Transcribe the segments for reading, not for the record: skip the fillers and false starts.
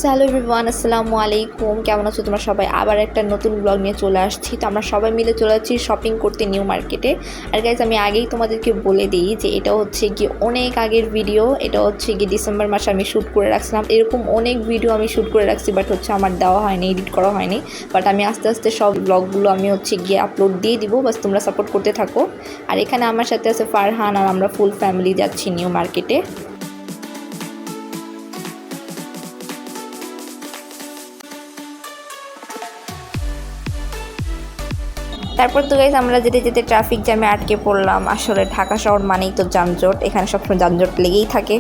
Hello everyone, আসসালামু আলাইকুম। কেমন আছো তোমরা সবাই? আবার একটা নতুন ব্লগ নিয়ে চলে আসছি। তো আমরা সবাই মিলে চলে যাচ্ছি শপিং করতে নিউ মার্কেটে। আর গাইজ, আমি আগেই তোমাদেরকে বলে দিই যে এটা হচ্ছে গিয়ে অনেক আগের ভিডিও। এটা হচ্ছে গিয়ে ডিসেম্বর মাসে আমি শ্যুট করে রাখছিলাম। এরকম অনেক ভিডিও আমি শ্যুট করে রাখছি, বাট হচ্ছে আমার দেওয়া হয়নি, এডিট করা হয়নি। বাট আমি আস্তে আস্তে সব ব্লগগুলো আমি হচ্ছে গিয়ে আপলোড দিয়ে দিব, বাস তোমরা সাপোর্ট করতে থাকো। আর এখানে আমার সাথে আছে ফারহান, আর আমরা ফুল ফ্যামিলি যাচ্ছি নিউ মার্কেটে। তারপর তো গাইজ আমরা যেতে যেতে ট্রাফিক জ্যামে আটকে পড়লাম। আসলে ঢাকা শহর মানেই তো যানজট, এখানে সবসময় যানজট লেগেই থাকে।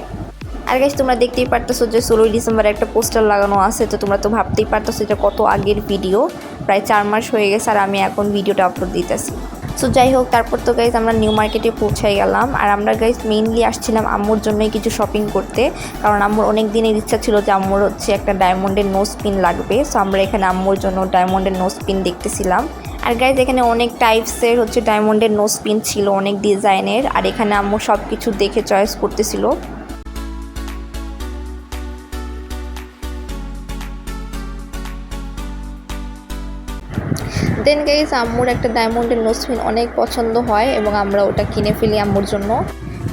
আর গাইজ, তোমরা দেখতেই পারতেছো যে 16 ডিসেম্বরে একটা পোস্টার লাগানো আছে। তো তোমরা তো ভাবতেই পারতেছো এটা কত আগের ভিডিও, প্রায় 4 মাস হয়ে গেছে আর আমি এখন ভিডিওটা আপলোড দিতেছি। সো যাই হোক, তারপর তো গাইজ আমরা নিউ মার্কেটে পৌঁছাই গেলাম। আর আমরা গাইজ মেইনলি আসছিলাম আম্মুর জন্যই কিছু শপিং করতে, কারণ আম্মুর অনেক দিনের ইচ্ছা ছিল যে আম্মুর হচ্ছে একটা ডায়মন্ডের নোজ পিন লাগবে। সো আমরা এখানে আম্মুর জন্য ডায়মন্ডের নোজ পিন দেখতেছিলাম। আর গাইজ, এখানে অনেক টাইপসের হচ্ছে ডায়মন্ডের নোজ পিন ছিল, অনেক ডিজাইনের। আর এখানে আম্মু সব কিছু দেখে চয়েস করতেছিল। দেন গাইজ, আম্মুর একটা ডায়মন্ডের নোজ পিন অনেক পছন্দ হয় এবং আমরা ওটা কিনে ফেলি আম্মুর জন্য।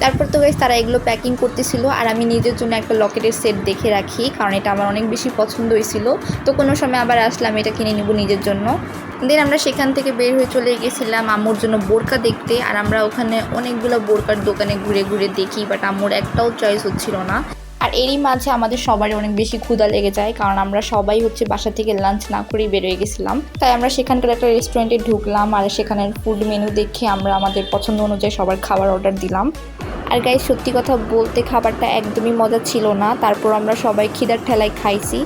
তারপর তো গাইজ তারা এগুলো প্যাকিং করতেছিল, আর আমি নিজের জন্য একটা লকেটের সেট দেখে রাখি, কারণ এটা আমার অনেক বেশি পছন্দ হয়েছিল। তো কোনো সময় আবার আসলাম এটা কিনে নিব নিজের জন্য। দেন আমরা সেখান থেকে বের হয়ে চলে গেছিলাম আম্মুর জন্য বোরকা দেখতে। আর আমরা ওখানে অনেকগুলো বোরকার দোকানে ঘুরে ঘুরে দেখি, বাট আম্মুর একটাও চয়েস হচ্ছিল না। আর এরই মাঝে আমাদের সবারই অনেক বেশি ক্ষুধা লেগে যায়, কারণ আমরা সবাই হচ্ছে বাসা থেকে লাঞ্চ না করেই বেরোয় গেছিলাম। তাই আমরা সেখানকার একটা রেস্টুরেন্টে ঢুকলাম, আর সেখানের ফুড মেনু দেখে আমরা আমাদের পছন্দ অনুযায়ী সবার খাবার অর্ডার দিলাম। আর গাইজ, সত্যি কথা বলতে খাবারটা একদমই মজা ছিল না। তারপর আমরা সবাই খিদার ঠেলায় খাইছি।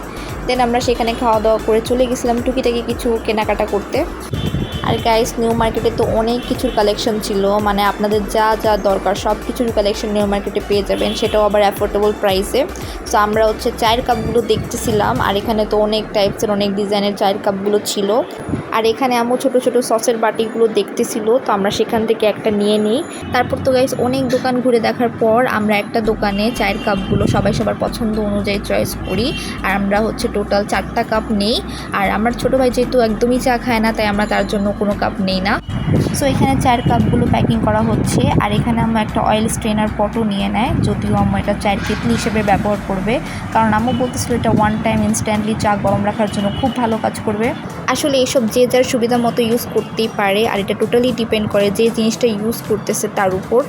দেন আমরা সেখানে খাওয়া দাওয়া করে চলে গেছিলাম টুকিটাকি কিছু কেনাকাটা করতে। আর গাইস, নিউ মার্কেটে তো অনেক কিছুর কালেকশন ছিল, মানে আপনাদের যা যা দরকার সব কিছুর কালেকশন নিউ মার্কেটে পেয়ে যাবেন, সেটাও আবার অ্যাফোর্ডেবল প্রাইসে। সো আমরা হচ্ছে চায়ের কাপগুলো দেখতেছিলাম, আর এখানে তো অনেক টাইপসের অনেক ডিজাইনের চায়ের কাপগুলো ছিল। আর এখানে আম্মু ছোটো ছোটো সসের বাটিগুলো দেখতেছিল, তো আমরা সেখান থেকে একটা নিয়ে নিই। তারপর তো গাইস অনেক দোকান ঘুরে দেখার পর আমরা একটা দোকানে চায়ের কাপগুলো সবাই সবার পছন্দ অনুযায়ী চয়েস করি। আর আমরা হচ্ছে টোটাল 4টা কাপ নেই। আর আমার ছোটো ভাই যেহেতু একদমই চা খায় না, তাই আমরা তার জন্য কোনো কাপ নেই না। সো এখানে চায়ের কাপগুলো প্যাকিং করা হচ্ছে। আর এখানে আম্মু একটা অয়েল স্ট্রেনার পটও নিয়ে নেয়, যদিও আম্মু এটা চায়ের কেটলি হিসেবে ব্যবহার করবে, কারণ আম্মু বলতেছিল এটা ওয়ান টাইম ইনস্ট্যান্টলি চা গরম রাখার জন্য খুব ভালো কাজ করবে। আসলে এইসব যে যার সুবিধা মতো ইউজ করতেই পারে, আর এটা টোটালি ডিপেন্ড করে যে জিনিসটা ইউজ করতেছে তার উপর।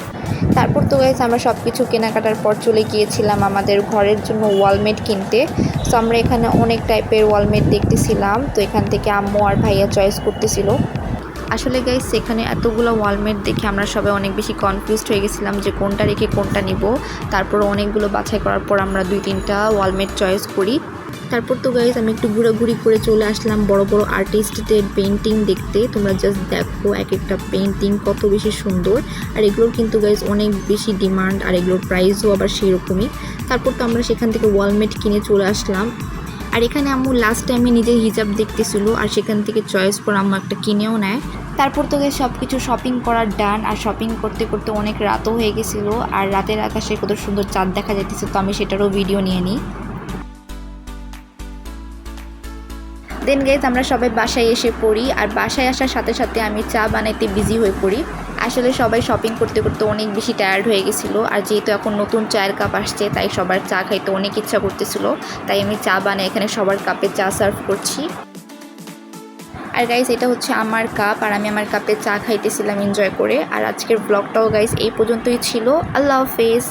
তারপর তো গাইস আমরা সব কিছু কেনাকাটার পর চলে গিয়েছিলাম আমাদের ঘরের জন্য ওয়ালমেট কিনতে। সো আমরা এখানে অনেক টাইপের ওয়ালমেট দেখতেছিলাম, তো এখান থেকে আম্মু আর ভাইয়া চয়েস করতেছিল। আসলে গাইস, সেখানে এতগুলো ওয়ালমেট দেখে আমরা সবাই অনেক বেশি কনফিউজড হয়ে গেছিলাম যে কোনটা রেখে কোনটা নিব। তারপর অনেকগুলো বাছাই করার পর আমরা 2-3টা ওয়ালমেট চয়েস করি। তারপর তো গাইস আমি একটু ঘোরাঘুরি করে চলে আসলাম বড় বড় আর্টিস্টদের পেন্টিং দেখতে। তোমরা জাস্ট দেখো এক একটা পেন্টিং কত বেশি সুন্দর। আর এগুলোর কিন্তু গাইস অনেক বেশি ডিমান্ড, আর এগুলোর প্রাইসও আবার সেই রকমই। তারপর তো আমরা সেখান থেকে ওয়ালমেট কিনে চলে আসলাম। আর এখানে আম্মু লাস্ট টাইমে নিজের হিজাব দেখতেছিল, আর সেখান থেকে চয়েস করে আম্মু একটা কিনেও নেয়। তারপর তো সব কিছু শপিং করার ডান, আর শপিং করতে করতে অনেক রাতও হয়ে গেছিলো, আর রাতের আকাশে কত সুন্দর চাঁদ দেখা যাইতেছে, তো আমি সেটারও ভিডিও নিয়ে নিই। দেন গাইজ আমরা সবাই বাসায় এসে পড়ি, আর বাসায় আসার সাথে সাথে আমি চা বানাইতে বিজি হয়ে পড়ি। আসলে সবাই শপিং করতে করতে অনেক বেশি টায়ার্ড হয়ে গেছিলো, আর যেহেতু এখন নতুন চায়ের কাপ আসছে তাই সবার চা খাইতে অনেক ইচ্ছা করতেছিল। তাই আমি চা বানাই এখানে সবার কাপে চা সার্ভ করছি। আর গাইজ, এটা হচ্ছে আমার কাপ, আর আমি আমার কাপে চা খাইতেছিলাম এনজয় করে। আর আজকের ব্লগটাও গাইজ এই পর্যন্তই ছিল। আল্লাহ হাফেজ।